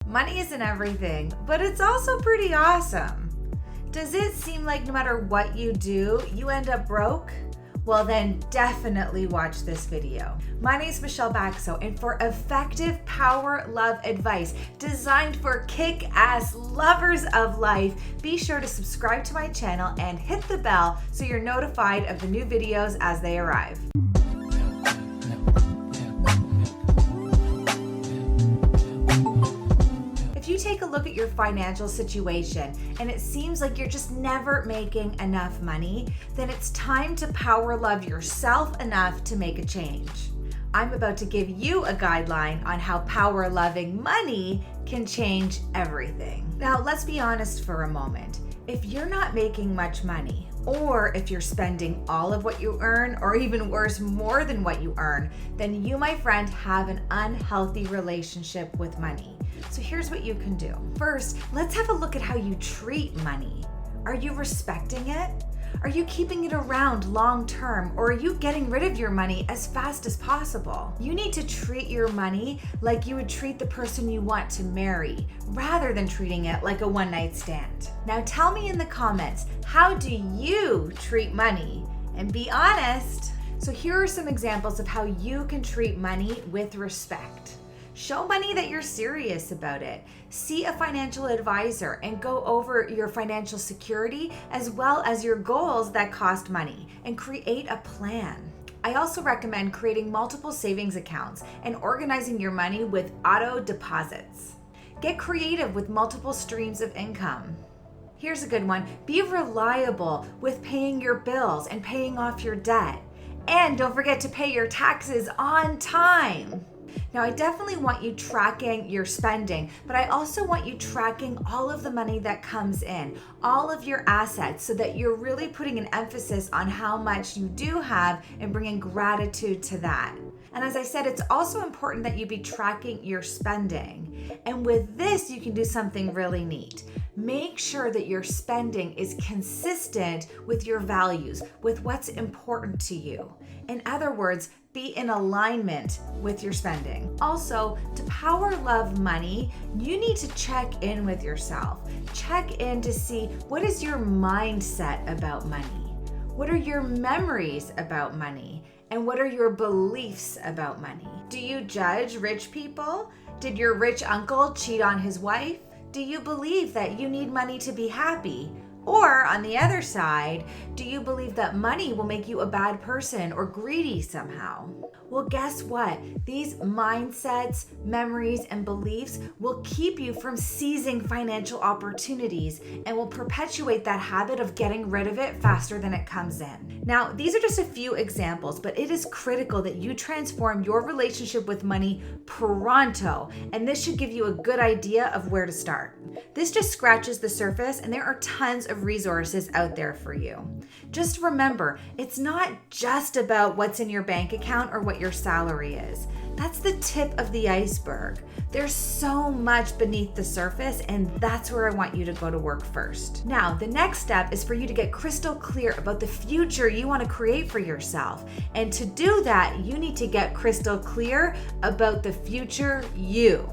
Money isn't everything, but it's also pretty awesome. Does it seem like no matter what you do, you end up broke? Well, then definitely watch this video. My name is Michelle Baxo, and for effective power love advice designed for kick-ass lovers of life, be sure to subscribe to my channel and hit the bell so you're notified of the new videos as they arrive. If you take a look at your financial situation and it seems like you're just never making enough money, then it's time to power love yourself enough to make a change. I'm about to give you a guideline on how power loving money can change everything. Now, let's be honest for a moment. If you're not making much money, or if you're spending all of what you earn, or even worse, more than what you earn, then you, my friend, have an unhealthy relationship with money. So here's what you can do. First, let's have a look at how you treat money. Are you respecting it? Are you keeping it around long term, or are you getting rid of your money as fast as possible? You need to treat your money like you would treat the person you want to marry, rather than treating it like a one-night stand. Now tell me in the comments, how do you treat money? And be honest. So here are some examples of how you can treat money with respect. Show money that you're serious about it. See a financial advisor and go over your financial security as well as your goals that cost money, and create a plan. I also recommend creating multiple savings accounts and organizing your money with auto deposits. Get creative with multiple streams of income. Here's a good one. Be reliable with paying your bills and paying off your debt. And don't forget to pay your taxes on time. Now, I definitely want you tracking your spending, but I also want you tracking all of the money that comes in, all of your assets, so that you're really putting an emphasis on how much you do have and bringing gratitude to that. And as I said, it's also important that you be tracking your spending. And with this, you can do something really neat. Make sure that your spending is consistent with your values, with what's important to you. In other words, be in alignment with your spending. Also, to power love money, you need to check in with yourself. Check in to see, what is your mindset about money? What are your memories about money? And what are your beliefs about money? Do you judge rich people? Did your rich uncle cheat on his wife? Do you believe that you need money to be happy? Or on the other side, do you believe that money will make you a bad person or greedy somehow? Well, guess what? These mindsets, memories, and beliefs will keep you from seizing financial opportunities and will perpetuate that habit of getting rid of it faster than it comes in. Now, these are just a few examples, but it is critical that you transform your relationship with money pronto, and this should give you a good idea of where to start. This just scratches the surface, and there are tons of resources out there for you. Just remember, it's not just about what's in your bank account or what your salary is. That's the tip of the iceberg. There's so much beneath the surface, and that's where I want you to go to work first. Now, the next step is for you to get crystal clear about the future you want to create for yourself. And to do that, you need to get crystal clear about the future you.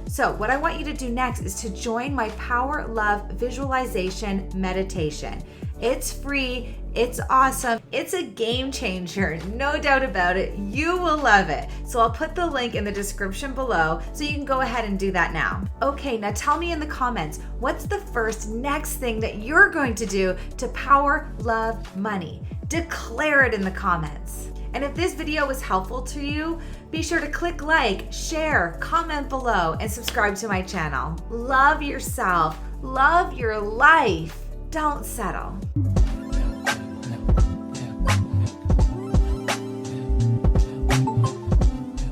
So what I want you to do next is to join my Power Love Visualization Meditation. It's free, it's awesome, it's a game changer, no doubt about it. You will love it. So I'll put the link in the description below so you can go ahead and do that now. Okay, now tell me in the comments, what's the next thing that you're going to do to power love money? Declare it in the comments. And if this video was helpful to you, be sure to click like, share, comment below, and subscribe to my channel. Love yourself, love your life. Don't settle.